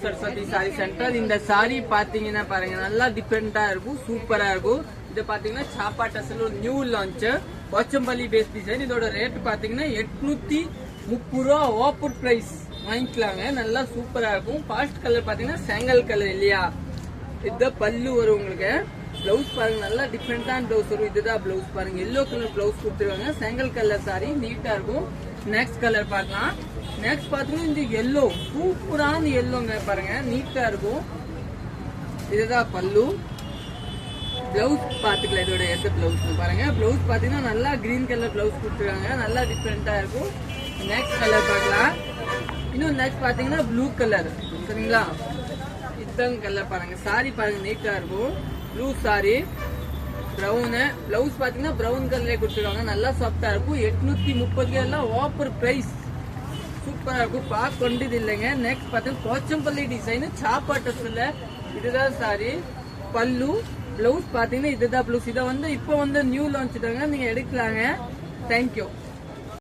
Saraswati sari centre. இந்த சாரி பாத்தீங்கன்னா பாருங்க நல்லா டிஃபரெண்டா இருக்கும், சூப்பரா இருக்கும். இது பாத்தீங்கன்னா சாப்பா டஸ்ல ஒரு new launch Pochampalli base design. இதோட ரேட் பாத்தீங்கன்னா 830 ரூபா ஓப்பன் பிரைஸ் வாங்கிக்கலாங்க. நல்லா சூப்பரா இருக்கும். பாஸ்ட் கலர் பாத்தீங்கன்னா செங்கல் கலர் இல்லையா. இதுதான் பல்லு வரும் உங்களுக்கு. பிளவுஸ் பாருங்க நல்லா டிஃப்ரெண்டான பிளவுஸ் வரும். இதுதான் பிளவுஸ் பாருங்க, எல்லோ கலர் பிளவுஸ் கொடுத்துருவாங்க. செங்கல் கலர் சாரி நீட்டா இருக்கும். நெக்ஸ்ட் கலர் பார்க்கலாம். நெக்ஸ்ட் பாத்தீங்கன்னா இந்த எல்லோ சூப்பரான எல்லோங்க பாருங்க, நீட்டா இருக்கும். இதுதான் பல்லு. பிளவுஸ் பாத்துக்கலாம். இதோட எந்த பிளவுஸ் பாருங்க. பிளவுஸ் பாத்தீங்கன்னா நல்லா கிரீன் கலர் பிளவுஸ் கொடுத்துருக்காங்க, நல்லா டிஃப்ரெண்டா இருக்கும். நெக்ஸ்ட் கலர் பார்க்கலாம். இன்னும் நெக்ஸ்ட் பாத்தீங்கன்னா ப்ளூ கலர் சரிங்களா. இதுதான் கலர் பாருங்க. சாரி பாருங்க நீட்டா இருக்கும். Blue sorry brown. பிளவுஸ் பாத்தீங்கன்னா பிரவுன் கலர்ல கொடுத்துருக்காங்க, நல்லா சாஃப்டா இருக்கும். 830 எல்லாம் ஆஃபர் பிரைஸ், சூப்பரா இருக்கும். பார்க்க கொண்டது இல்லைங்க. நெக்ஸ்ட் பாத்தீங்கன்னா போச்சம்பள்ளி டிசைன் சாப்பா டஸ்ல. இதுதான் சாரி பல்லு. பிளவுஸ் பாத்தீங்கன்னா இதுதான் பிளவுஸ். இதை வந்து இப்போ வந்து நியூ லான்ச் தாங்க, நீங்க எடுக்கலாங்க. தேங்க்யூ.